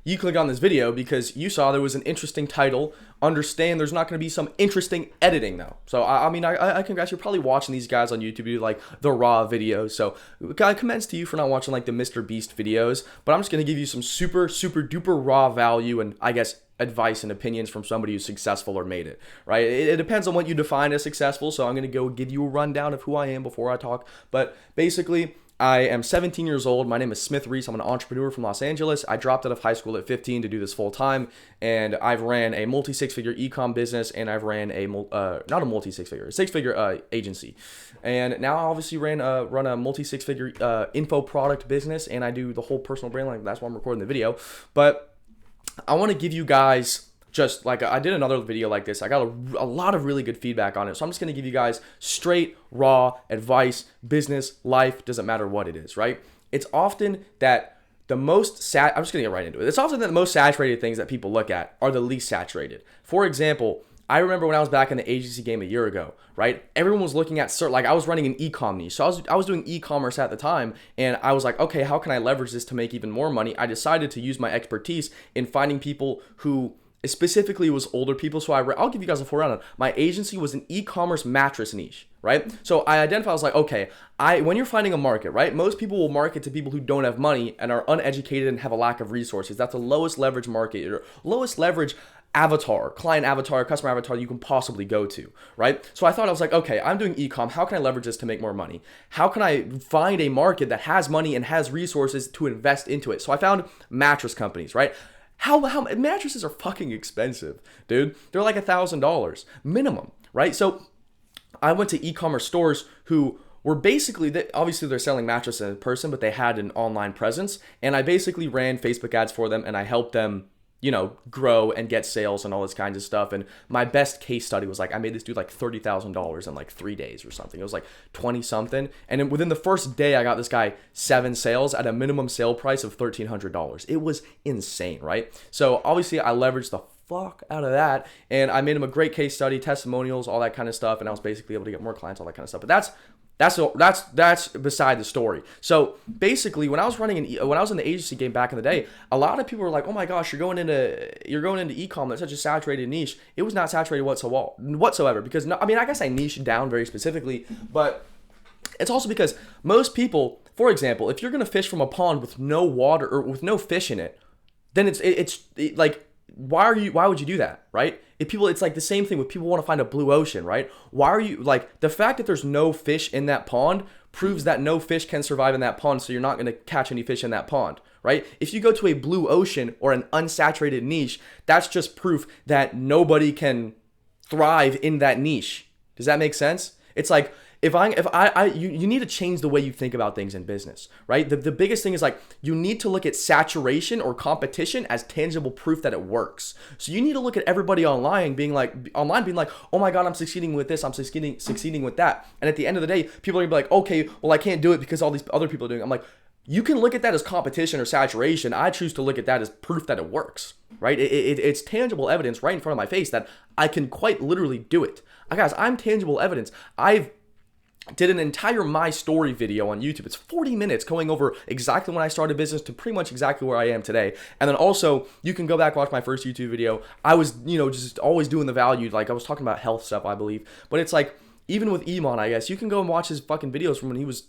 you click on this video because you saw there was an interesting title. Understand there's not going to be some interesting editing though. So I mean, I congrats. You're probably watching these guys on YouTube do like the raw videos. So I commends to you for not watching like the Mr. Beast videos. But I'm just going to give you some super duper raw value and I guess advice and opinions from somebody who's successful or made it, right? It depends on what you define as successful. So I'm going to go give you a rundown of who I am before I talk. But basically, I am 17 years old. My name is Smith Reese. I'm an entrepreneur from Los Angeles. I dropped out of high school at 15 to do this full time, and I've ran a multi-six-figure e-com business, and I've ran a not a multi-six-figure, a six-figure agency, and now I obviously run a multi-six-figure info product business, and I do the whole personal brand. Like that's why I'm recording the video, but I want to give you guys. Just like I did another video like this, I got a lot of really good feedback on it. So I'm just going to give you guys straight, raw advice, business, life, doesn't matter what it is, right? It's often that I'm just going to get right into it. It's often that the most saturated things that people look at are the least saturated. For example, I remember when I was back in the agency game a year ago, right? Everyone was looking at like I was running an e-com niche. So I was doing e-commerce at the time, and I was like, okay, how can I leverage this to make even more money? I decided to use my expertise in finding people who specifically was older people. So I'll give you guys a full rundown. My agency was an e-commerce mattress niche, right? So I identified, I was like, okay, when you're finding a market, right? Most people will market to people who don't have money and are uneducated and have a lack of resources. That's the lowest leverage market or lowest leverage avatar, client avatar, customer avatar you can possibly go to, right? So I was like, okay, I'm doing e-com. How can I leverage this to make more money? How can I find a market that has money and has resources to invest into it? So I found mattress companies, right? How mattresses are fucking expensive, dude. They're like $1,000 minimum, right? So I went to e-commerce stores who were basically, obviously they're selling mattresses in person, but they had an online presence. And I basically ran Facebook ads for them and I helped them, grow and get sales and all this kinds of stuff. And my best case study was like, I made this dude like $30,000 in like 3 days or something. It was like 20 something. And then within the first day, I got this guy 7 sales at a minimum sale price of $1,300. It was insane, right? So obviously I leveraged the fuck out of that. And I made him a great case study, testimonials, all that kind of stuff. And I was basically able to get more clients, all that kind of stuff. But that's beside the story. So basically, when I was in the agency game back in the day, a lot of people were like, "Oh my gosh, you're going into e-com. That's such a saturated niche." It was not saturated whatsoever because I guess I niched down very specifically, but it's also because most people, for example, if you're gonna fish from a pond with no water or with no fish in it, then it's like, why would you do that, right? It's like the same thing with people want to find a blue ocean, right? Why are you like, the fact that there's no fish in that pond proves that no fish can survive in that pond, so you're not going to catch any fish in that pond, right? If you go to a blue ocean or an unsaturated niche, that's just proof that nobody can thrive in that niche. Does that make sense? It's like, you need to change the way you think about things in business, right? The biggest thing is like, you need to look at saturation or competition as tangible proof that it works. So you need to look at everybody online being like, oh my God, I'm succeeding with this, I'm succeeding with that. And at the end of the day, people are gonna be like, okay, well, I can't do it because all these other people are doing it. I'm like, you can look at that as competition or saturation. I choose to look at that as proof that it works, right? It's tangible evidence right in front of my face that I can quite literally do it. Guys, I'm tangible evidence. I've did an entire My Story video on YouTube. It's 40 minutes going over exactly when I started business to pretty much exactly where I am today. And then also, you can go back and watch my first YouTube video. I was, just always doing the value. Like, I was talking about health stuff, I believe. But it's like, even with Iman, I guess, you can go and watch his fucking videos from when he was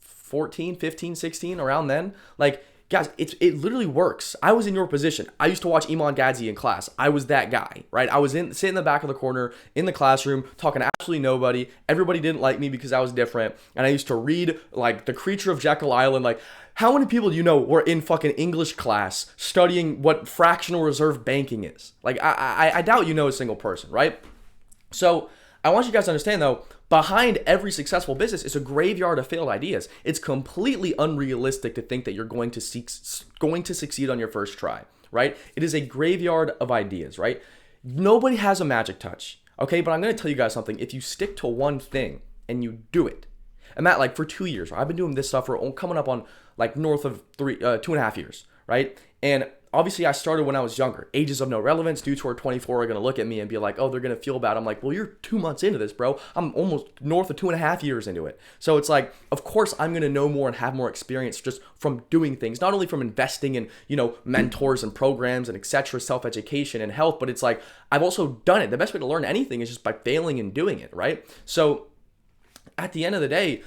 14, 15, 16, around then. Like, guys, it literally works. I was in your position. I used to watch Iman Gadzi in class. I was that guy, right? I was sitting in the back of the corner in the classroom talking to absolutely nobody. Everybody didn't like me because I was different. And I used to read like The Creature of Jekyll Island. Like, how many people do you know were in fucking English class studying what fractional reserve banking is? Like, I doubt you know a single person, right? So I want you guys to understand though, behind every successful business is a graveyard of failed ideas. It's completely unrealistic to think that you're going to succeed on your first try, right? It is a graveyard of ideas, right? Nobody has a magic touch, okay? But I'm going to tell you guys something. If you stick to one thing and you do it, and that like for 2 years, right? I've been doing this stuff for coming up on like north of 2.5 years, right? And obviously I started when I was younger. Ages of no relevance. Dudes who are 24 are going to look at me and be like, oh, they're going to feel bad. I'm like, well, you're 2 months into this, bro. I'm almost north of 2.5 years into it. So it's like, of course I'm going to know more and have more experience just from doing things, not only from investing in, mentors and programs and etc., self-education and health, but it's like, I've also done it. The best way to learn anything is just by failing and doing it, right? So at the end of the day,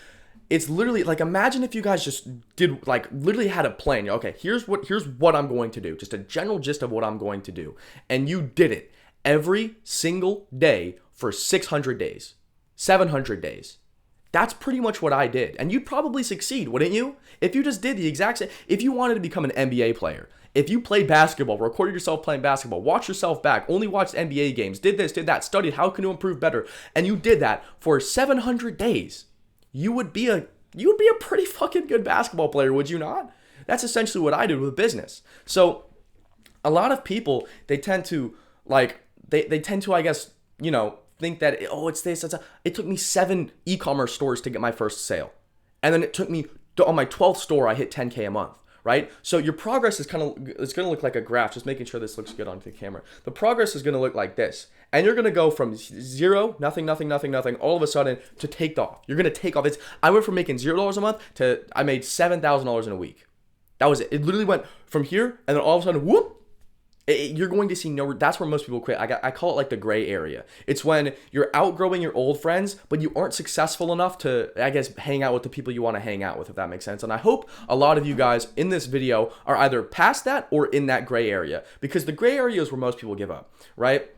it's literally like, imagine if you guys just did, like, literally had a plan. Okay, here's what I'm going to do. Just a general gist of what I'm going to do. And you did it every single day for 600 days, 700 days. That's pretty much what I did. And you'd probably succeed, wouldn't you? If you just did the exact same, if you wanted to become an NBA player, if you played basketball, recorded yourself playing basketball, watched yourself back, only watched NBA games, did this, did that, studied how can you improve better, and you did that for 700 days, you would be a pretty fucking good basketball player, would you not? That's essentially what I did with business. So a lot of people, they tend to I guess, think that, oh, it's this, it took me 7 e-commerce stores to get my first sale. And then it took me, on my 12th store, I hit 10K a month, right? So your progress is it's going to look like a graph, just making sure this looks good onto the camera. The progress is going to look like this. And you're going to go from 0, nothing, all of a sudden to take off. You're going to take off. I went from making $0 a month to I made $7,000 in a week. That was it. It literally went from here, and then all of a sudden, whoop, you're going to see that's where most people quit. I call it like the gray area. It's when you're outgrowing your old friends, but you aren't successful enough to, I guess, hang out with the people you want to hang out with, if that makes sense. And I hope a lot of you guys in this video are either past that or in that gray area, because the gray area is where most people give up, right?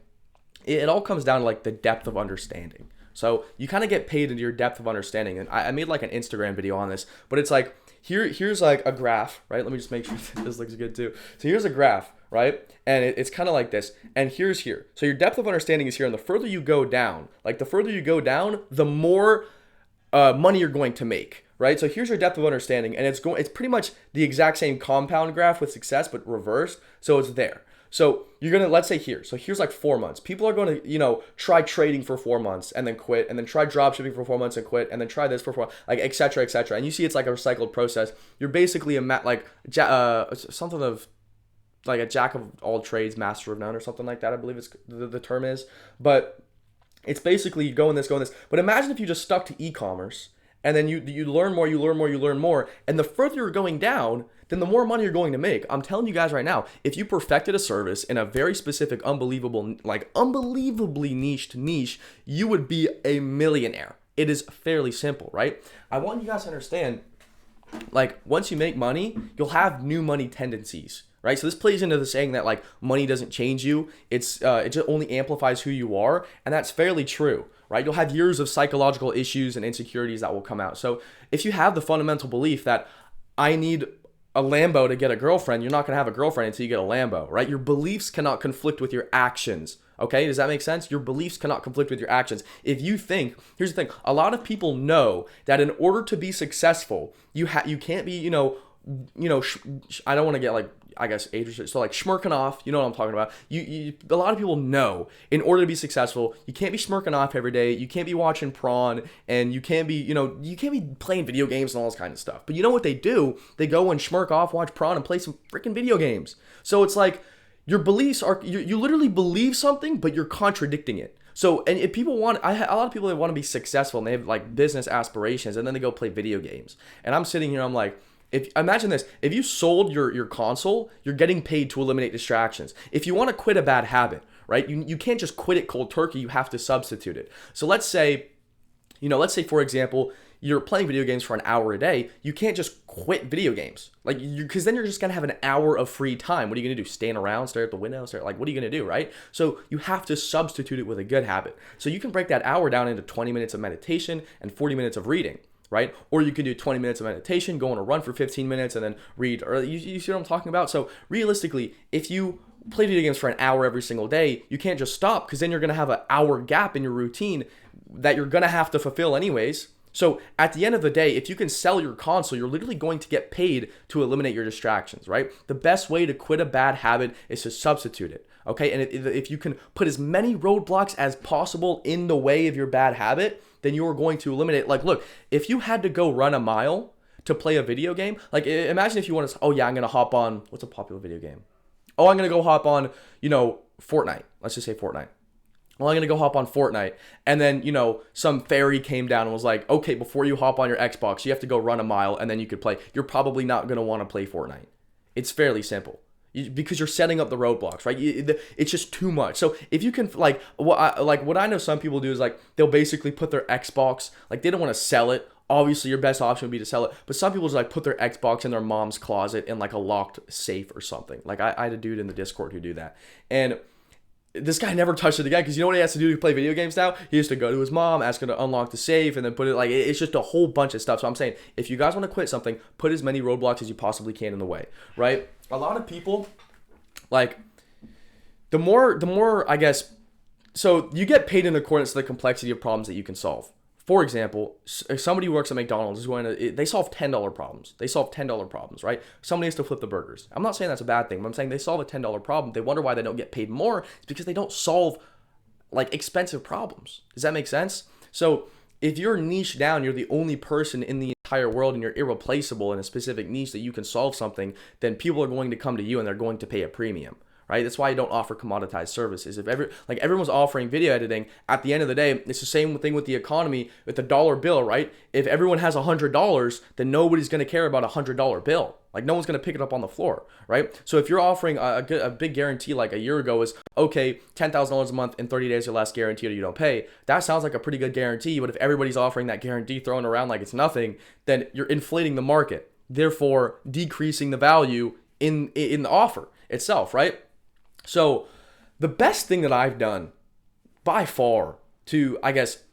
It all comes down to like the depth of understanding. So you kind of get paid into your depth of understanding. And I made like an Instagram video on this, but it's like, here's like a graph, right? Let me just make sure this looks good too. So here's a graph, right? And it's kind of like this. And here's here. So your depth of understanding is here. And the further you go down, the more money you're going to make, right? So here's your depth of understanding. And it's pretty much the exact same compound graph with success, but reversed. So it's there. So you're going to, let's say here. So here's like 4 months. People are going to, try trading for 4 months and then quit, and then try dropshipping for 4 months and quit, and then try this for 4 months, like et cetera, et cetera. And you see it's like a recycled process. You're basically something of like a jack of all trades, master of none, or something like that, I believe it's the term is. But it's basically go in this. But imagine if you just stuck to e-commerce, and then you learn more. And the further you're going down, then the more money you're going to make. I'm telling you guys right now, if you perfected a service in a very specific, unbelievably niched niche, you would be a millionaire. It is fairly simple, right? I want you guys to understand, like, once you make money, you'll have new money tendencies, right? So this plays into the saying that like money doesn't change you. It just only amplifies who you are. And that's fairly true, right? You'll have years of psychological issues and insecurities that will come out. So if you have the fundamental belief that I need a Lambo to get a girlfriend, you're not going to have a girlfriend until you get a Lambo, right? Your beliefs cannot conflict with your actions. Okay, does that make sense? Your beliefs cannot conflict with your actions. If you think, here's the thing, a lot of people know that in order to be successful, you can't be, I don't want to get like, I guess age, so like schmirking off, you know what I'm talking about. A lot of people know in order to be successful, you can't be schmirking off every day. You can't be watching prawn, and you can't be, you can't be playing video games and all this kind of stuff. But you know what they do? They go and schmirk off, watch prawn, and play some freaking video games. So it's like your beliefs are, you literally believe something, but you're contradicting it. So, and if people want, a lot of people that want to be successful and they have like business aspirations, and then they go play video games. And I'm sitting here, I'm like, imagine this, if you sold your console, you're getting paid to eliminate distractions. If you want to quit a bad habit, right, you can't just quit it cold turkey, you have to substitute it. So let's say, for example, you're playing video games for an hour a day. You can't just quit video games, like, because then you're just gonna have an hour of free time. What are you gonna do? Stand around, stare at the window, what are you gonna do, right? So you have to substitute it with a good habit. So you can break that hour down into 20 minutes of meditation and 40 minutes of reading, right? Or you can do 20 minutes of meditation, go on a run for 15 minutes, and then read. Or you see what I'm talking about? So realistically, if you play video games for an hour every single day, you can't just stop, because then you're gonna have an hour gap in your routine that you're gonna have to fulfill anyways. So at the end of the day, if you can sell your console, you're literally going to get paid to eliminate your distractions, right? The best way to quit a bad habit is to substitute it, okay? And if you can put as many roadblocks as possible in the way of your bad habit, then you are going to eliminate. Like, look, if you had to go run a mile to play a video game, like imagine if you want to, oh yeah, I'm going to hop on, what's a popular video game? Oh, I'm going to go hop on, Fortnite. Let's just say Fortnite. Well, I'm going to go hop on Fortnite. And then, some fairy came down and was like, okay, before you hop on your Xbox, you have to go run a mile and then you could play. You're probably not going to want to play Fortnite. It's fairly simple. Because you're setting up the roadblocks, right? It's just too much. So if you can, what I know some people do is like they'll basically put their Xbox, like they don't want to sell it. Obviously, your best option would be to sell it, but some people just like put their Xbox in their mom's closet in like a locked safe or something. Like I had a dude in the Discord who do that, and this guy never touched it again because you know what he has to do to play video games now? He has to go to his mom, ask her to unlock the safe, and then put it like it's just a whole bunch of stuff. So I'm saying if you guys want to quit something, put as many roadblocks as you possibly can in the way, right? A lot of people, like, the more I guess, so you get paid in accordance to the complexity of problems that you can solve. For example, if somebody who works at McDonald's is going to, they solve $10 problems. They solve $10 problems, right? Somebody has to flip the burgers. I'm not saying that's a bad thing, but I'm saying they solve a $10 problem. They wonder why they don't get paid more. It's because they don't solve like expensive problems. Does that make sense? So if you're niche down, you're the only person in the entire world and you're irreplaceable in a specific niche that you can solve something, then people are going to come to you and they're going to pay a premium. Right? That's why you don't offer commoditized services. If everyone's offering video editing, at the end of the day, it's the same thing with the economy, with the dollar bill, right? If everyone has $100, then nobody's going to care about $100 bill. Like no one's going to pick it up on the floor, right? So if you're offering a big guarantee like a year ago is, okay, $10,000 a month in 30 days or less guaranteed or you don't pay, that sounds like a pretty good guarantee. But if everybody's offering that guarantee thrown around like it's nothing, then you're inflating the market, therefore decreasing the value in the offer itself, right? So the best thing that I've done by far to, I guess,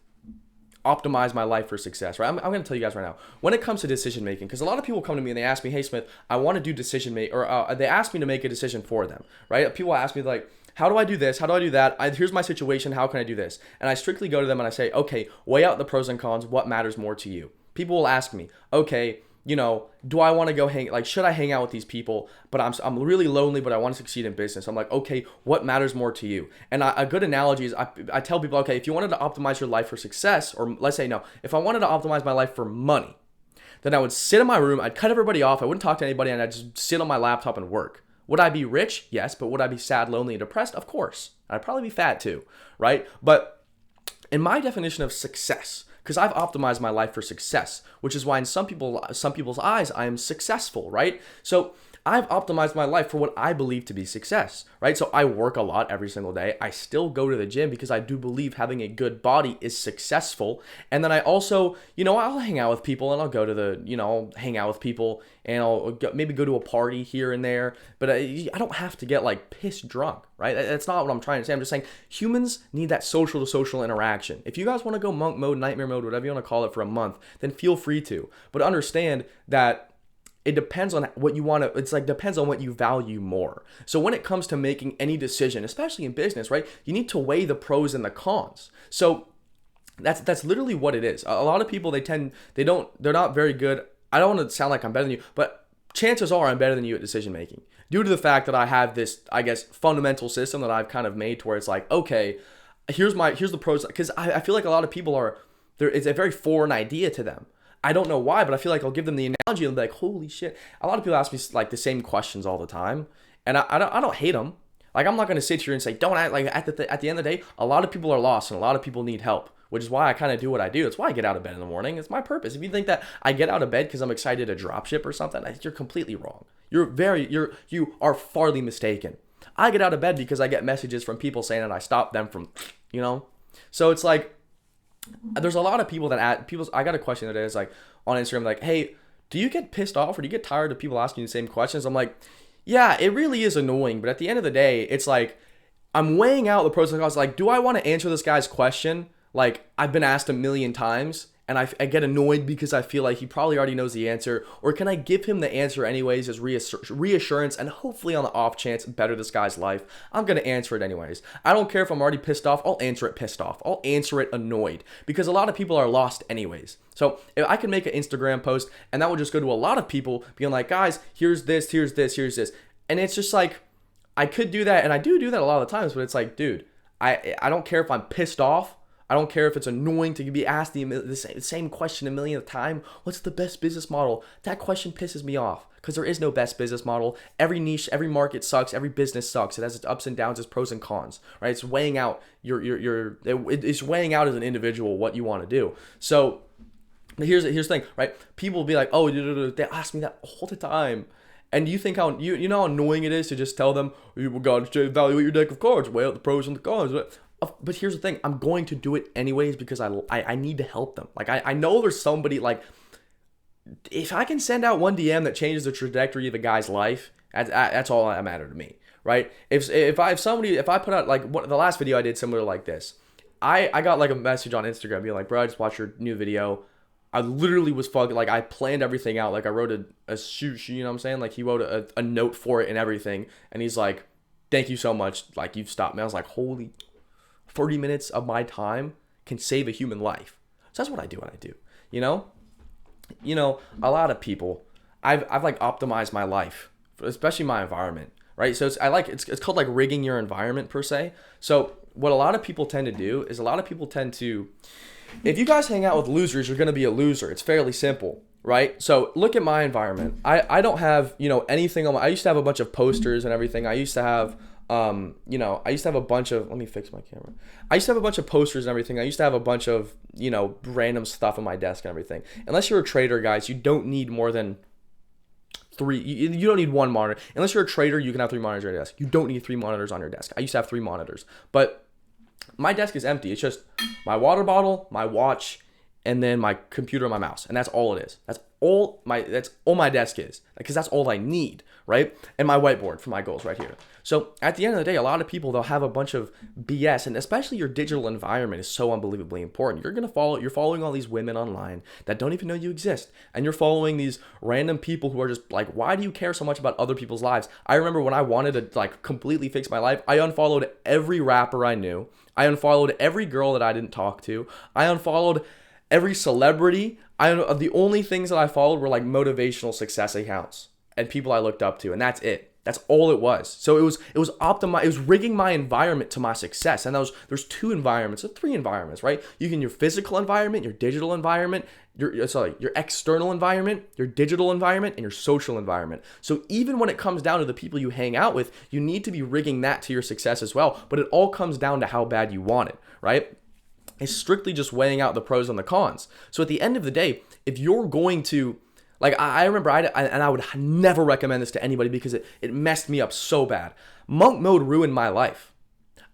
optimize my life for success, right? I'm going to tell you guys right now, when it comes to decision making, because a lot of people come to me and they ask me, hey Smith, I want to do decision make, or they ask me to make a decision for them, right? People ask me like, how do I do this? How do I do that? Here's my situation. How can I do this? And I strictly go to them and I say, okay, weigh out the pros and cons. What matters more to you? People will ask me, okay, do I want to go should I hang out with these people, but I'm really lonely, but I want to succeed in business. I'm like, okay, what matters more to you? And a good analogy is I tell people, okay, if you wanted to optimize your life for success, or let's say, no, if I wanted to optimize my life for money, then I would sit in my room, I'd cut everybody off, I wouldn't talk to anybody, and I'd just sit on my laptop and work. Would I be rich? Yes, but would I be sad, lonely, and depressed? Of course. I'd probably be fat too, right? But in my definition of success, because I've optimized my life for success, which is why in some people's eyes, I am successful, right? So I've optimized my life for what I believe to be success, right? So I work a lot every single day. I still go to the gym because I do believe having a good body is successful. And then I also, I'll hang out with people and I'll go to I'll hang out with people and I'll maybe go to a party here and there. But I don't have to get like pissed drunk, right? That's not what I'm trying to say. I'm just saying humans need that social to social interaction. If you guys want to go monk mode, nightmare mode, whatever you want to call it for a month, then feel free to. But understand that it depends on what you want to, depends on what you value more. So when it comes to making any decision, especially in business, right, you need to weigh the pros and the cons. So that's literally what it is. A lot of people, they're not very good. I don't want to sound like I'm better than you, but chances are I'm better than you at decision making due to the fact that I have this, I guess, fundamental system that I've kind of made to where it's like, okay, here's the pros. Because I feel like a lot of people it's a very foreign idea to them. I don't know why, but I feel like I'll give them the analogy and they'll be like, holy shit. A lot of people ask me like the same questions all the time. And I don't hate them. Like, I'm not going to sit here and say, don't act like at the end of the day, a lot of people are lost and a lot of people need help, which is why I kind of do what I do. It's why I get out of bed in the morning. It's my purpose. If you think that I get out of bed because I'm excited to drop ship or something, you're completely wrong. You are farly mistaken. I get out of bed because I get messages from people saying that I stopped them from, So it's like, there's a lot of people I got a question today. It's like on Instagram, like, hey, do you get pissed off or do you get tired of people asking you the same questions? I'm like, yeah, it really is annoying. But at the end of the day, it's like, I'm weighing out the pros and cons. Like, do I want to answer this guy's question? Like, I've been asked a million times and I get annoyed because I feel like he probably already knows the answer. Or can I give him the answer anyways as reassurance and hopefully on the off chance better this guy's life? I'm going to answer it anyways. I don't care if I'm already pissed off. I'll answer it pissed off. I'll answer it annoyed because a lot of people are lost anyways. So if I can make an Instagram post and that will just go to a lot of people being like, guys, here's this, here's this, here's this. And it's just like, I could do that. And I do that a lot of the times, but it's like, dude, I don't care if I'm pissed off. I don't care if it's annoying to be asked the same question a million at a time. What's the best business model? That question pisses me off because there is no best business model. Every niche, every market sucks. Every business sucks. It has its ups and downs, its pros and cons, right? It's weighing out it's weighing out as an individual what you want to do. So here's the thing, right? People will be like, oh, they ask me that all the time. And you think how you know how annoying it is to just tell them, you got to evaluate your deck of cards, weigh out the pros and the cons. But here's the thing, I'm going to do it anyways because I need to help them. Like I know there's somebody, like, if I can send out one DM that changes the trajectory of a guy's life, that's all that matters to me, right? If I put out, like, the last video I did similar like this, I got like a message on Instagram being like, bro, I just watched your new video. I literally was fucking, like, I planned everything out. Like, I wrote a shoot, you know what I'm saying? Like, he wrote a note for it and everything. And he's like, thank you so much. Like, you've stopped me. I was like, holy, 30 minutes of my time can save a human life. So that's what I do when I do, you know? You know, a lot of people, I've like optimized my life, especially my environment, right? So it's called like rigging your environment per se. So what a lot of people tend to do is if you guys hang out with losers, you're going to be a loser. It's fairly simple, right? So look at my environment. I don't have, anything on I used to have a bunch of posters and everything. I used to have, a bunch of, let me fix my camera. I used to have a bunch of posters and everything. I used to have a bunch of, random stuff on my desk and everything. Unless you're a trader, guys, you don't need more than three. You don't need one monitor. Unless you're a trader, you can have 3 monitors on your desk. You don't need 3 monitors on your desk. I used to have 3 monitors, but my desk is empty. It's just my water bottle, my watch, and then my computer and my mouse. And that's all it is. That's all my desk is. Because that's all I need, right? And my whiteboard for my goals right here. So at the end of the day, a lot of people, they'll have a bunch of BS, and especially your digital environment is so unbelievably important. You're following all these women online that don't even know you exist. And you're following these random people who are just like, why do you care so much about other people's lives? I remember when I wanted to like completely fix my life, I unfollowed every rapper I knew. I unfollowed every girl that I didn't talk to. I unfollowed every celebrity. The only things that I followed were like motivational success accounts and people I looked up to, and that's it. That's all it was. So it was optimized. It was rigging my environment to my success. And there's 2 environments, or 3 environments, right? You can your physical environment, your digital environment, your external environment, your digital environment, and your social environment. So even when it comes down to the people you hang out with, you need to be rigging that to your success as well. But it all comes down to how bad you want it, right? It's strictly just weighing out the pros and the cons. So at the end of the day, if you're going to, like, I remember, I would never recommend this to anybody because it messed me up so bad. Monk mode ruined my life.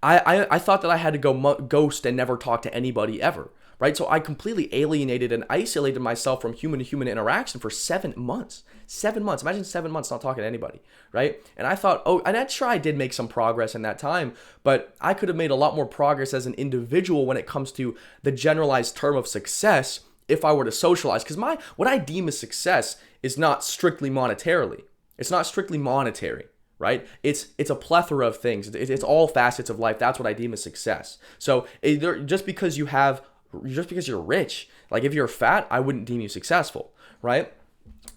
I thought that I had to go ghost and never talk to anybody ever, right? So I completely alienated and isolated myself from human-to-human interaction for 7 months. 7 months. Imagine 7 months not talking to anybody, right? And I thought, and I'm sure I did make some progress in that time, but I could have made a lot more progress as an individual when it comes to the generalized term of success if I were to socialize. Because what I deem as success is not strictly monetarily. It's not strictly monetary, right? It's a plethora of things. It's all facets of life. That's what I deem as success. So just because you're rich, like if you're fat, I wouldn't deem you successful, right?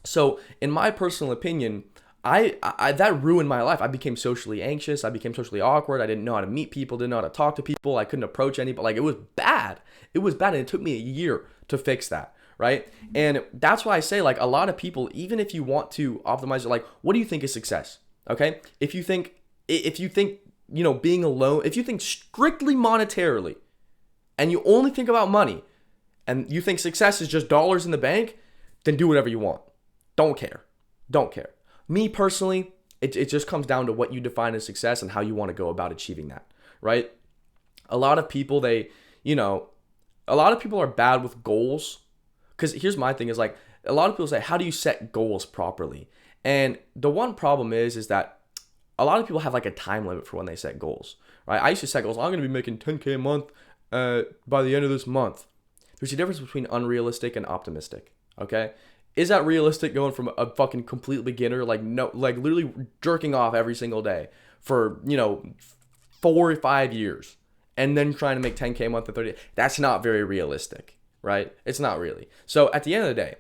So in my personal opinion, I that ruined my life. I became socially anxious. I became socially awkward. I didn't know how to meet people, didn't know how to talk to people. I couldn't approach anybody. Like, it was bad. It was bad, and it took me a year to fix that, right? And that's why I say, like, a lot of people, even if you want to optimize it, like, what do you think is success? Okay? If you think, being alone, if you think strictly monetarily, and you only think about money, and you think success is just dollars in the bank, then do whatever you want. Don't care. Me personally, it just comes down to what you define as success and how you want to go about achieving that, right? A lot of people, are bad with goals. Because here's my thing is, like, a lot of people say, how do you set goals properly? And the one problem is that a lot of people have like a time limit for when they set goals, right? I used to set goals. I'm going to be making 10K a month by the end of this month. There's a difference between unrealistic and optimistic, okay? Is that realistic going from a fucking complete beginner, like literally jerking off every single day for, 4 or 5 years and then trying to make 10K a month in 30 days? That's not very realistic, right? It's not really. So at the end of the day,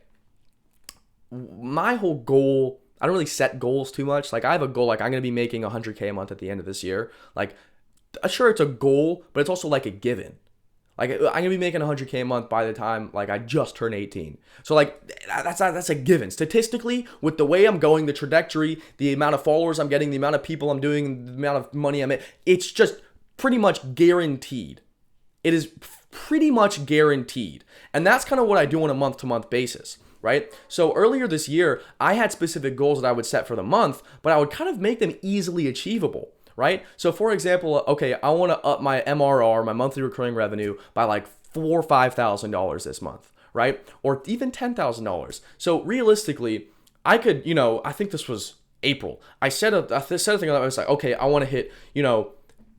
my whole goal, I don't really set goals too much. Like, I have a goal, like, I'm going to be making 100K a month at the end of this year. Like, sure, it's a goal, but it's also like a given. Like, I'm gonna be making 100K a month by the time like I just turn 18. So like that's a given. Statistically, with the way I'm going, the trajectory, the amount of followers I'm getting, the amount of people I'm doing, the amount of money I'm in, it's just pretty much guaranteed. It is pretty much guaranteed. And that's kind of what I do on a month-to-month basis, right? So earlier this year, I had specific goals that I would set for the month, but I would kind of make them easily achievable, right? So for example, okay, I want to up my MRR, my monthly recurring revenue, by like $4,000 or $5,000 this month, right? Or even $10,000. So realistically, I could, I think this was April. I said a thing that I was like, okay, I want to hit,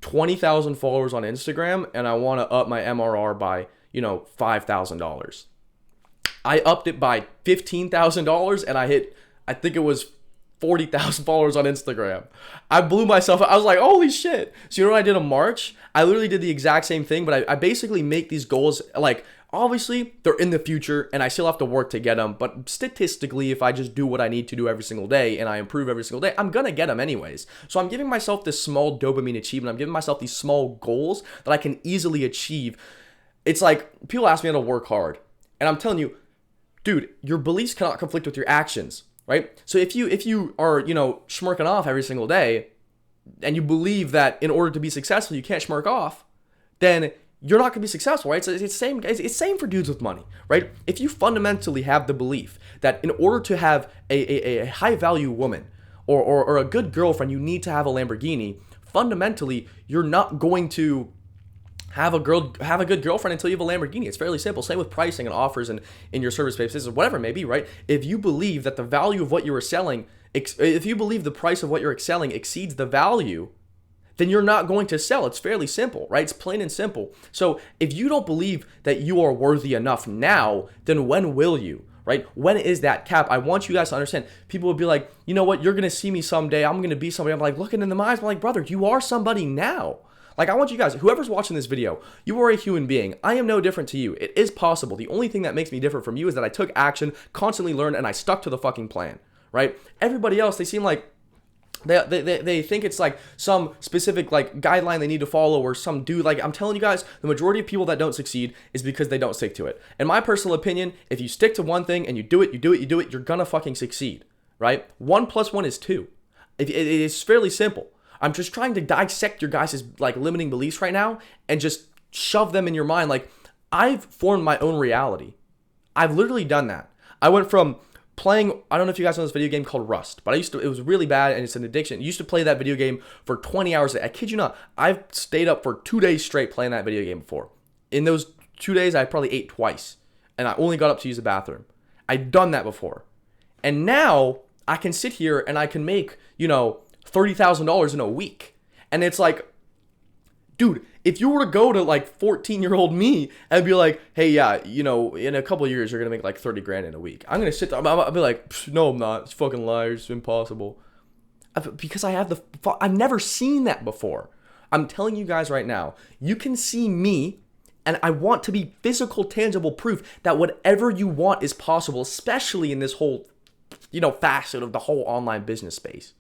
20,000 followers on Instagram, and I want to up my MRR by, $5,000. I upped it by $15,000, and I think it was 40,000 followers on Instagram. I blew myself up. I was like, holy shit. So you know what I did in March? I literally did the exact same thing, but I basically make these goals, like, obviously they're in the future and I still have to work to get them, but statistically, if I just do what I need to do every single day and I improve every single day, I'm gonna get them anyways. So I'm giving myself this small dopamine achievement. I'm giving myself these small goals that I can easily achieve. It's like, people ask me how to work hard, and I'm telling you, dude, your beliefs cannot conflict with your actions. Right? So if you are, smirking off every single day, and you believe that in order to be successful, you can't smirk off, then you're not going to be successful, right? So it's same for dudes with money, right? If you fundamentally have the belief that in order to have a high value woman or a good girlfriend, you need to have a Lamborghini, fundamentally, you're not going to have a good girlfriend until you have a Lamborghini. It's fairly simple. Same with pricing and offers and in your service spaces, whatever it may be, right? If you believe that the value of what you are selling, if you believe the price of what you're selling exceeds the value, then you're not going to sell. It's fairly simple, right? It's plain and simple. So if you don't believe that you are worthy enough now, then when will you? Right? When is that cap? I want you guys to understand. People will be like, you know what? You're going to see me someday. I'm going to be somebody. I'm like, looking in the eyes. I'm like, brother, you are somebody now. Like, I want you guys, whoever's watching this video, you are a human being. I am no different to you. It is possible. The only thing that makes me different from you is that I took action, constantly learned, and I stuck to the fucking plan, right? Everybody else, they seem like they think it's like some specific like guideline they need to follow or some dude. Like, I'm telling you guys, the majority of people that don't succeed is because they don't stick to it. In my personal opinion, if you stick to one thing and you do it, you're gonna fucking succeed, right? 1 + 1 is 2. It is fairly simple. I'm just trying to dissect your guys' like limiting beliefs right now and just shove them in your mind. Like, I've formed my own reality. I've literally done that. I went from playing, I don't know if you guys know this video game called Rust, but it was really bad and it's an addiction. I used to play that video game for 20 hours a day. I kid you not. I've stayed up for 2 days straight playing that video game before. In those 2 days, I probably ate twice and I only got up to use the bathroom. I've done that before. And now I can sit here and I can make, $30,000 in a week. And it's like, dude, if you were to go to like 14-year-old me and be like, hey, yeah, in a couple of years, you're going to make like 30 grand in a week. I'm going to sit there. I'll be like, no, I'm not. It's fucking liars. It's impossible. Because I've never seen that before. I'm telling you guys right now, you can see me, and I want to be physical, tangible proof that whatever you want is possible, especially in this whole, facet of the whole online business space.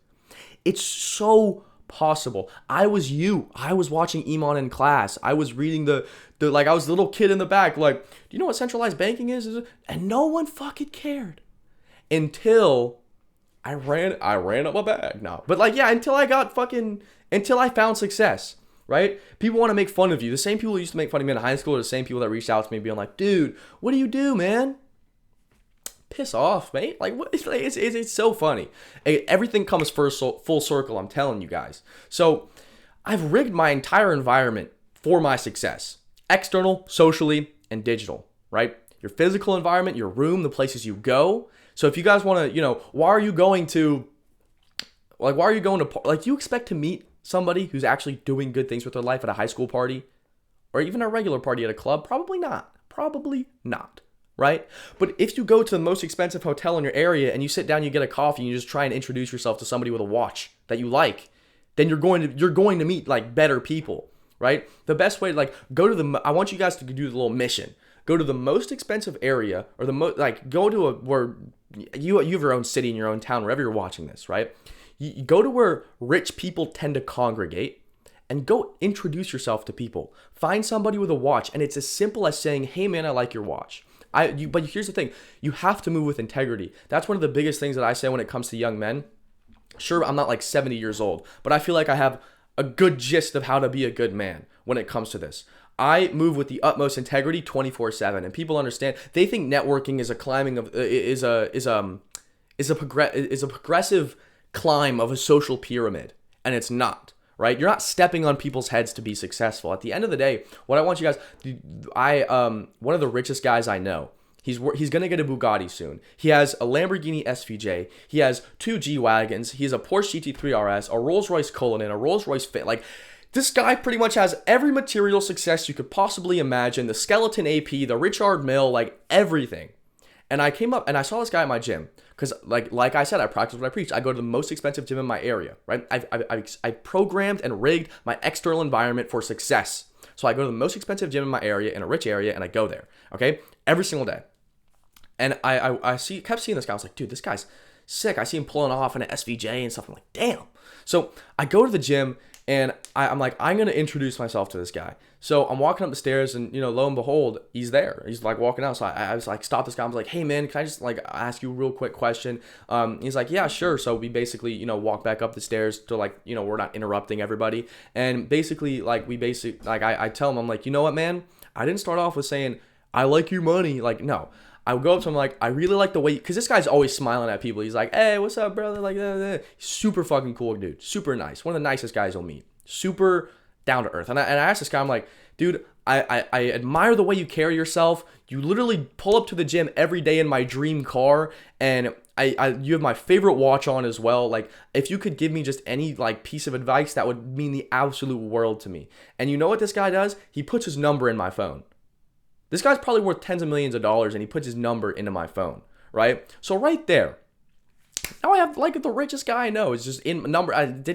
It's so possible. I was watching Iman in class. I was reading I was the little kid in the back, like, do you know what centralized banking is? And no one fucking cared until I ran up my bag. No, but until I found success, right? People want to make fun of you. The same people who used to make fun of me in high school are the same people that reached out to me being like, dude, what do you do, man? Piss off, mate. Like, what? It's so funny. Everything comes full circle, I'm telling you guys. So I've rigged my entire environment for my success. External, socially, and digital, right? Your physical environment, your room, the places you go. So if you guys want to, why are you going to, you expect to meet somebody who's actually doing good things with their life at a high school party or even a regular party at a club? Probably not. Right? But if you go to the most expensive hotel in your area and you sit down, you get a coffee, and you just try and introduce yourself to somebody with a watch that you like, then you're going to meet like better people, right? The best way to I want you guys to do the little mission. Go to the most expensive area or go to where you have your own city in your own town, wherever you're watching this, right? You go to where rich people tend to congregate and go introduce yourself to people. Find somebody with a watch, and it's as simple as saying, hey man, I like your watch. But here's the thing, you have to move with integrity. That's one of the biggest things that I say when it comes to young men. Sure, I'm not like 70 years old, but I feel like I have a good gist of how to be a good man when it comes to this. I move with the utmost integrity 24/7, and people understand. They think networking is a progressive climb of a social pyramid, and it's not. Right? You're not stepping on people's heads to be successful. At the end of the day, what I want you guys, one of the richest guys I know. He's gonna get a Bugatti soon. He has a Lamborghini SVJ. He has 2 G-Wagons. He has a Porsche GT3 RS, a Rolls-Royce Cullinan, a Rolls-Royce Fit. Like, this guy pretty much has every material success you could possibly imagine. The skeleton AP, the Richard Mille, like everything. And I came up and I saw this guy at my gym because, like I said, I practice what I preach. I go to the most expensive gym in my area, right? I programmed and rigged my external environment for success. So I go to the most expensive gym in my area, in a rich area, and I go there, okay, every single day. And I kept seeing this guy. I was like, dude, this guy's sick. I see him pulling off in an SVJ and stuff. I'm like, damn. So I go to the gym and I'm like, I'm going to introduce myself to this guy. So I'm walking up the stairs and, lo and behold, he's there. He's like walking out. So I was like, stop this guy. I was like, hey man, can I just like ask you a real quick question? He's like, yeah, sure. So we basically, walk back up the stairs to like, we're not interrupting everybody. And basically I tell him, I'm like, you know what, man? I didn't start off with saying, I like your money. Like, no. I would go up to him like, I really like the way, because this guy's always smiling at people. He's like, hey, what's up, brother? Like, super fucking cool dude. Super nice. One of the nicest guys you'll meet. Super down to earth. And I asked this guy, I'm like, dude, I admire the way you carry yourself. You literally pull up to the gym every day in my dream car, and you have my favorite watch on as well. Like, if you could give me just any like piece of advice, that would mean the absolute world to me. And you know what this guy does? He puts his number in my phone. This guy's probably worth tens of millions of dollars, and he puts his number into my phone, right? So right there, now I have like the richest guy I know. It's just in number. I have his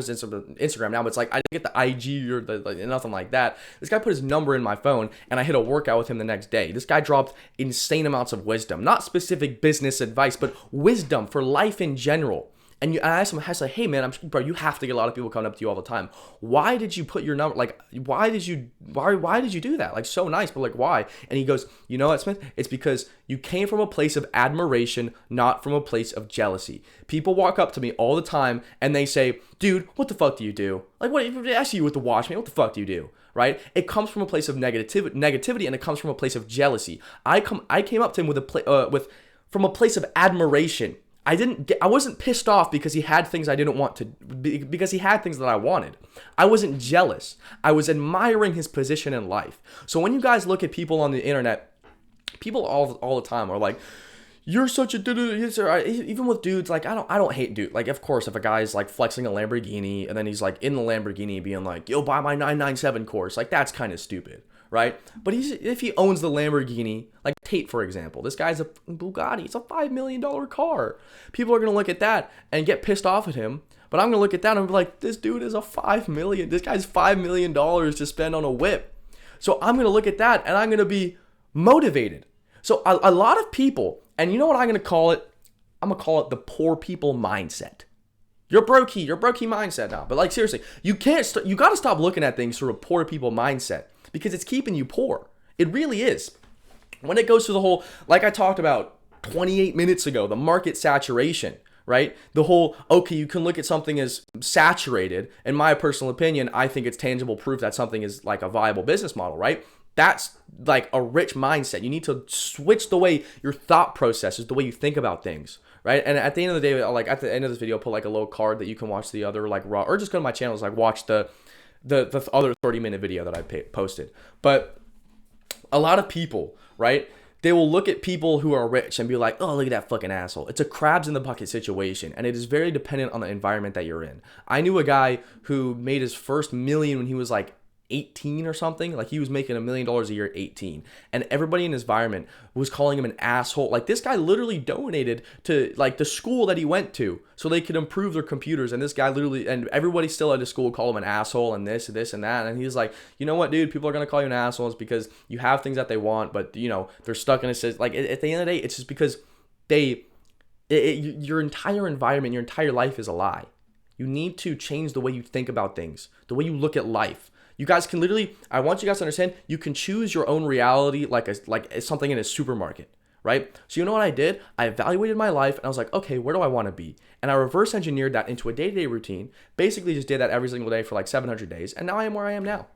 Instagram now, but it's like I didn't get the IG or nothing like that. This guy put his number in my phone, and I hit a workout with him the next day. This guy dropped insane amounts of wisdom, not specific business advice, but wisdom for life in general. And I asked him, I was like, hey man, bro, you have to get a lot of people coming up to you all the time. Why did you put your number, like, why did you do that? Like, so nice, but like, why? And he goes, you know what, Smith? It's because you came from a place of admiration, not from a place of jealousy. People walk up to me all the time and they say, dude, what the fuck do you do? Like, what, if I ask you with the watch, man, what the fuck do you do? Right? It comes from a place of negativity, and it comes from a place of jealousy. I came up to him from a place of admiration. I wasn't pissed off because he had things I didn't want to, because he had things that I wanted. I wasn't jealous. I was admiring his position in life. So when you guys look at people on the internet, people all the time are like, you're such a dude. Even with dudes, like, I don't hate dude. Like, of course, if a guy's like flexing a Lamborghini and then he's like in the Lamborghini being like, yo, buy my 997 course, like, that's kind of stupid. Right? But if he owns the Lamborghini, like Tate, for example, this guy's a Bugatti. It's a $5 million car. People are going to look at that and get pissed off at him. But I'm going to look at that and be like, this dude is this guy's $5 million to spend on a whip. So I'm going to look at that and I'm going to be motivated. So a lot of people, and you know what I'm going to call it? I'm going to call it the poor people mindset. You're brokey mindset now. But like, seriously, you got to stop looking at things through a poor people mindset, because it's keeping you poor. It really is. When it goes to the whole, like I talked about 28 minutes ago, the market saturation, right? The whole, okay, you can look at something as saturated. In my personal opinion, I think it's tangible proof that something is like a viable business model, right? That's like a rich mindset. You need to switch the way your thought process is, the way you think about things, right? And at the end of the day, like at the end of this video, I'll put like a little card that you can watch the other like raw, or just go to my channels, like watch the other 30-minute video that I posted. But a lot of people, right, they will look at people who are rich and be like, oh, look at that fucking asshole. It's a crabs in the bucket situation, and it is very dependent on the environment that you're in. I knew a guy who made his first million when he was like 18 or something. Like, he was making $1 million a year at 18, and everybody in his environment was calling him an asshole. Like, this guy literally donated to like the school that he went to so they could improve their computers, and this guy literally, and everybody still at his school called him an asshole and this and that. And he's like, you know what, dude, people are gonna call you an asshole is because you have things that they want, but they're stuck in a system. Like, at the end of the day, it's just because your entire environment, your entire life is a lie. You need to change the way you think about things, the way you look at life. You guys can literally, I want you guys to understand, you can choose your own reality like something in a supermarket, right? So you know what I did? I evaluated my life and I was like, okay, where do I want to be? And I reverse engineered that into a day-to-day routine, basically just did that every single day for like 700 days, and now I am where I am now.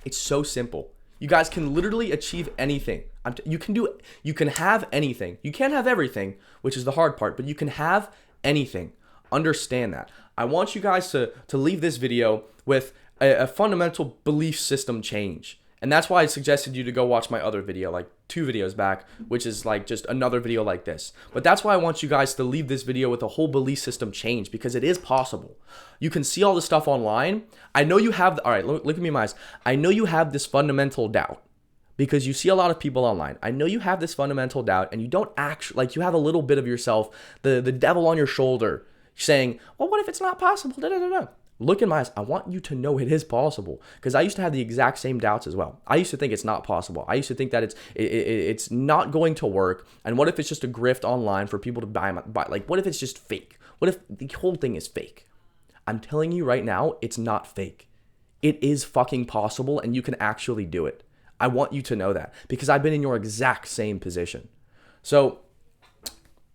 It's so simple. You guys can literally achieve anything. You can have anything. You can't have everything, which is the hard part, but you can have anything. Understand that. I want you guys to leave this video with a fundamental belief system change. And that's why I suggested you to go watch my other video, like 2 videos back, which is like just another video like this. But that's why I want you guys to leave this video with a whole belief system change, because it is possible. You can see all this stuff online. I know you have, all right, look at me in my eyes. I know you have this fundamental doubt because you see a lot of people online. I know you have this fundamental doubt and you don't actually, like you have a little bit of yourself, the devil on your shoulder saying, well, what if it's not possible? Da, da, da, da. Look in my eyes. I want you to know it is possible, because I used to have the exact same doubts as well. I used to think it's not possible. I used to think that it's not going to work. And what if it's just a grift online for people to buy? Like, what if it's just fake? What if the whole thing is fake? I'm telling you right now, it's not fake. It is fucking possible, and you can actually do it. I want you to know that, because I've been in your exact same position. So,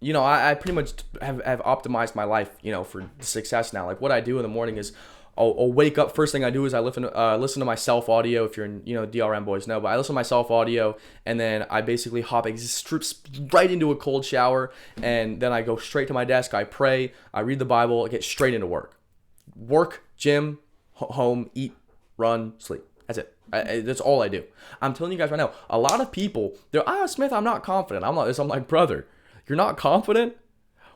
you know, I pretty much have optimized my life, you know, for success now. Like what I do in the morning is I'll wake up. First thing I do is I listen to my self audio. If you're in, you know, DRM boys know, but I listen to my self audio, and then I basically hop right into a cold shower, and then I go straight to my desk. I pray, I read the Bible, I get straight into work, gym, home, eat, run, sleep. That's it. That's all I do. I'm telling you guys right now, a lot of people, they're, Smith, I'm not confident. I'm like, brother, you're not confident?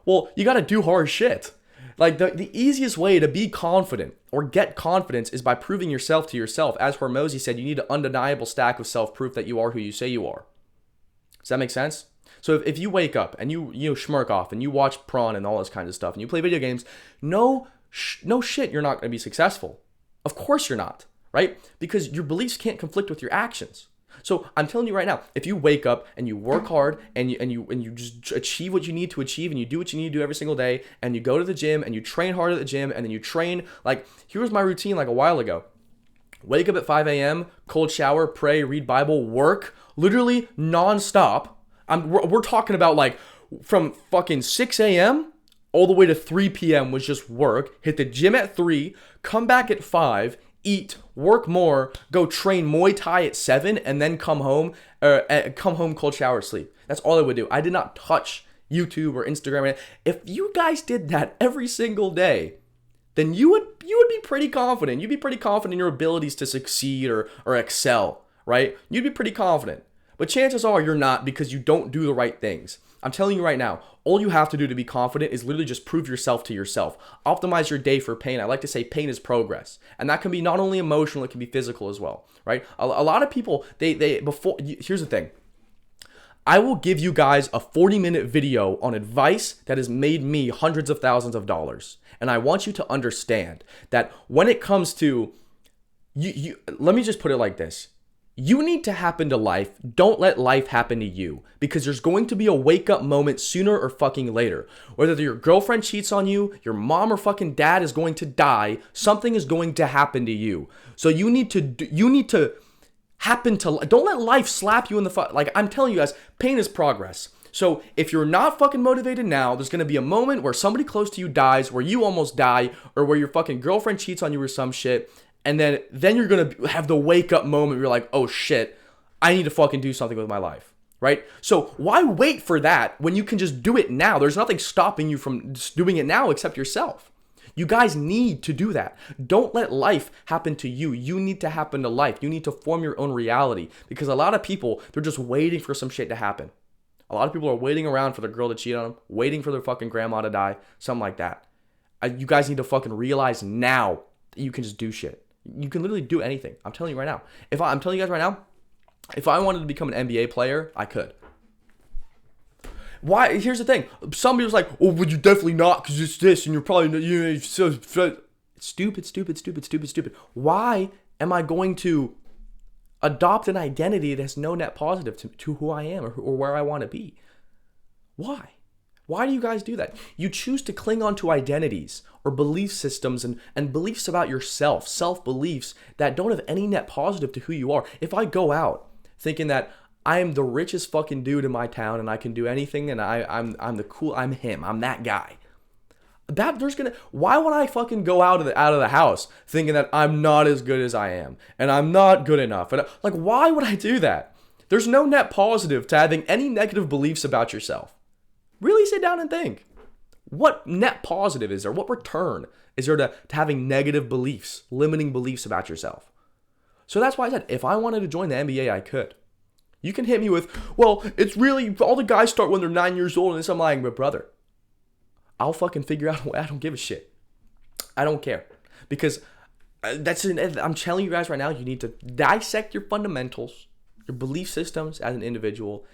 Well, you got to do hard shit. Like the easiest way to be confident or get confidence is by proving yourself to yourself. As Hormozy said, you need an undeniable stack of self-proof that you are who you say you are. Does that make sense? So if you wake up and you schmirk off and you watch prawn and all this kind of stuff and you play video games, no shit, you're not going to be successful. Of course you're not, right? Because your beliefs can't conflict with your actions. So I'm telling you right now, if you wake up and you work hard and you just achieve what you need to achieve, and you do what you need to do every single day, and you go to the gym and you train hard at the gym, and then you train, like, here's my routine like a while ago. Wake up at 5 a.m., cold shower, pray, read Bible, work, literally nonstop. We're talking about like from fucking 6 a.m. all the way to 3 p.m. was just work. Hit the gym at 3, come back at 5, eat, work more, go train Muay Thai at 7, and then come home, cold shower, sleep. That's all I would do. I did not touch YouTube or Instagram. If you guys did that every single day, then you would be pretty confident. You'd be pretty confident in your abilities to succeed or excel, right? You'd be pretty confident. But chances are you're not, because you don't do the right things. I'm telling you right now, all you have to do to be confident is literally just prove yourself to yourself. Optimize your day for pain. I like to say pain is progress. And that can be not only emotional, it can be physical as well, right? A lot of people, here's the thing. I will give you guys a 40-minute video on advice that has made me hundreds of thousands of dollars. And I want you to understand that when it comes to, let me just put it like this. You need to happen to life. Don't let life happen to you, because there's going to be a wake up moment sooner or fucking later. Whether your girlfriend cheats on you, your mom or fucking dad is going to die, something is going to happen to you. So you need to happen to, don't let life slap you in the like I'm telling you guys, pain is progress. So if you're not fucking motivated now, there's going to be a moment where somebody close to you dies, where you almost die, or where your fucking girlfriend cheats on you or some shit. And then you're going to have the wake up moment where you're like, oh shit, I need to fucking do something with my life, right? So why wait for that when you can just do it now? There's nothing stopping you from just doing it now except yourself. You guys need to do that. Don't let life happen to you. You need to happen to life. You need to form your own reality, because a lot of people, they're just waiting for some shit to happen. A lot of people are waiting around for their girl to cheat on them, waiting for their fucking grandma to die, something like that. You guys need to fucking realize now that you can just do shit. You can literally do anything. I'm telling you right now. I'm telling you guys right now, if I wanted to become an NBA player, I could. Why? Here's the thing. Somebody was like, "Oh, would you definitely not? Because it's this, and you're probably so stupid. Why am I going to adopt an identity that has no net positive to who I am or where I want to be? Why? Why do you guys do that? You choose to cling on to identities or belief systems and beliefs about yourself, self-beliefs that don't have any net positive to who you are. If I go out thinking that I am the richest fucking dude in my town and I can do anything and I'm him, I'm that guy. Why would I fucking go out of the house thinking that I'm not as good as I am and I'm not good enough? And like, why would I do that? There's no net positive to having any negative beliefs about yourself. Really sit down and think. What net positive is there? What return is there to having negative beliefs, limiting beliefs about yourself? So that's why I said, if I wanted to join the NBA, I could. You can hit me with, well, it's really, all the guys start when they're 9 years old, and this I'm like, but brother, I'll fucking figure out a way. I don't give a shit. I don't care. Because I'm telling you guys right now, you need to dissect your fundamentals, your belief systems as an individual.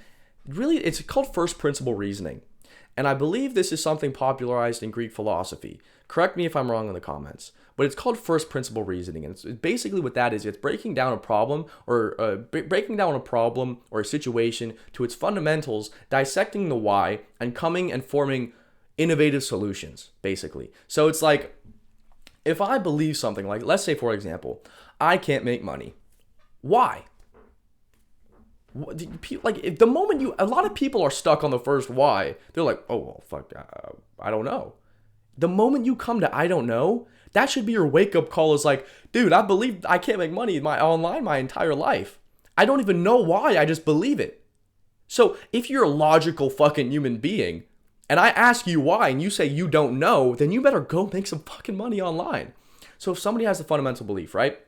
Really, it's called first principle reasoning. And I believe this is something popularized in Greek philosophy. Correct me if I'm wrong in the comments. But it's called first principle reasoning. And it's basically what that is. It's breaking down a problem or a situation to its fundamentals, dissecting the why, and coming and forming innovative solutions, basically. So it's like, if I believe something, like, let's say, for example, I can't make money. Why? Like, if the moment a lot of people are stuck on the first why, they're like, oh, well, fuck, I don't know. The moment you come to I don't know, that should be your wake-up call. Is like, dude, I believe I can't make money online my entire life. I don't even know why, I just believe it. So if you're a logical fucking human being, and I ask you why, and you say you don't know, then you better go make some fucking money online. So if somebody has a fundamental belief, right?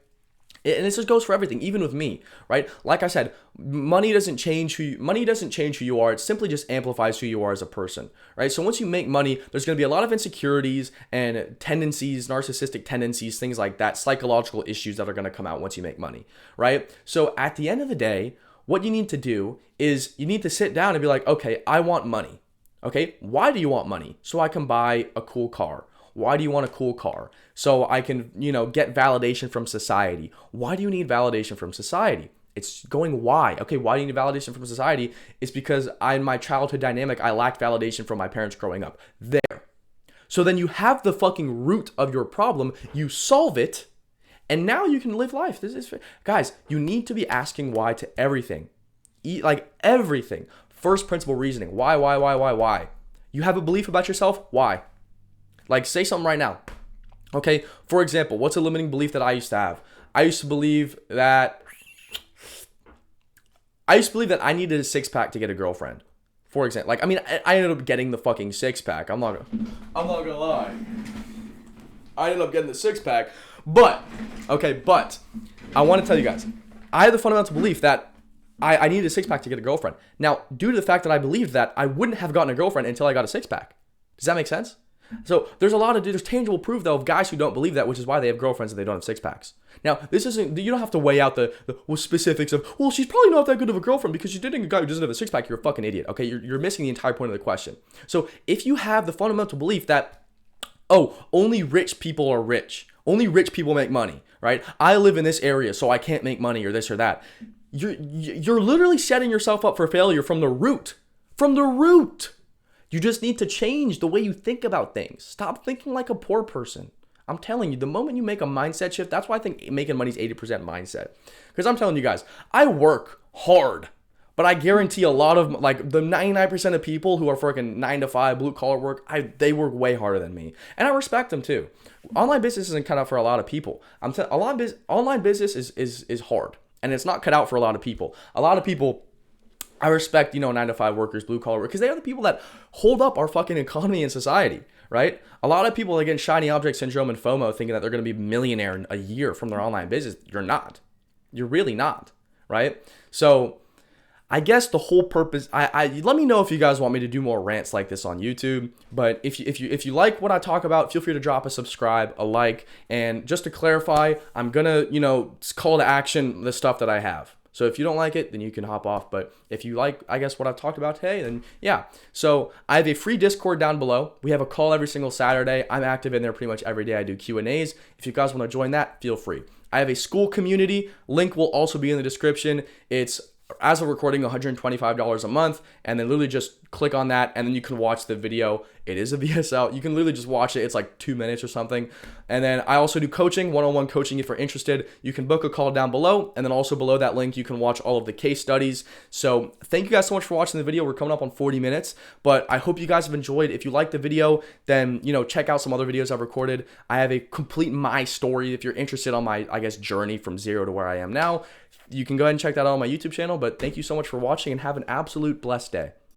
And this just goes for everything, even with me, right? Like I said, money doesn't change who you are. It simply just amplifies who you are as a person, right? So once you make money, there's going to be a lot of insecurities and tendencies, narcissistic tendencies, things like that, psychological issues that are going to come out once you make money, right? So at the end of the day, what you need to do is you need to sit down and be like, okay, I want money. Okay, why do you want money? So I can buy a cool car. Why do you want a cool car? So I can, get validation from society. Why do you need validation from society? It's going why. Okay, why do you need validation from society? It's because in my childhood dynamic, I lacked validation from my parents growing up. There. So then you have the fucking root of your problem, you solve it, and now you can live life. Guys, you need to be asking why to everything. Like everything. First principle reasoning. Why? You have a belief about yourself? Why? Like, say something right now. Okay, for example, what's a limiting belief that I used to have? I used to believe that I needed a six-pack to get a girlfriend. For example, like, I ended up getting the fucking six-pack. I'm not gonna lie. I ended up getting the six-pack, but I want to tell you guys, I had the fundamental belief that I needed a six-pack to get a girlfriend. Now, due to the fact that I believed that, I wouldn't have gotten a girlfriend until I got a six-pack. Does that make sense? So there's tangible proof though of guys who don't believe that, which is why they have girlfriends and they don't have six packs. Now, you don't have to weigh out the specifics of, well, she's probably not that good of a girlfriend because she's dating a guy who doesn't have a six pack. You're a fucking idiot. Okay, you're missing the entire point of the question. So if you have the fundamental belief that, oh, only rich people are rich, only rich people make money, right? I live in this area, so I can't make money or this or that. You're literally setting yourself up for failure from the root. From the root. You just need to change the way you think about things. Stop thinking like a poor person. I'm telling you, the moment you make a mindset shift, that's why I think making money is 80% mindset. Because I'm telling you guys, I work hard, but I guarantee a lot of, like, the 99% of people who are freaking 9 to 5 blue collar work, they work way harder than me. And I respect them too. Online business isn't cut out for a lot of people. Online business is hard, and it's not cut out for a lot of people. A lot of people, I respect, 9 to 5 workers, blue collar workers, because they are the people that hold up our fucking economy and society, right? A lot of people are getting shiny object syndrome and FOMO thinking that they're going to be a millionaire a year from their online business. You're not. You're really not, right? So I guess the whole purpose, let me know if you guys want me to do more rants like this on YouTube, but if you like what I talk about, feel free to drop a subscribe, a like, and just to clarify, I'm going to, call to action the stuff that I have. So if you don't like it, then you can hop off. But if you like, I guess, what I've talked about today, then yeah. So I have a free Discord down below. We have a call every single Saturday. I'm active in there pretty much every day. I do Q&As. If you guys want to join that, feel free. I have a school community. Link will also be in the description. It's as of recording, $125 a month, and then literally just click on that, and then you can watch the video. It is a VSL. You can literally just watch it. It's like 2 minutes or something. And then I also do coaching, one-on-one coaching if you're interested. You can book a call down below, and then also below that link, you can watch all of the case studies. So thank you guys so much for watching the video. We're coming up on 40 minutes, but I hope you guys have enjoyed. If you like the video, then, check out some other videos I've recorded. I have a complete my story if you're interested on my, journey from zero to where I am now. You can go ahead and check that out on my YouTube channel, but thank you so much for watching and have an absolute blessed day.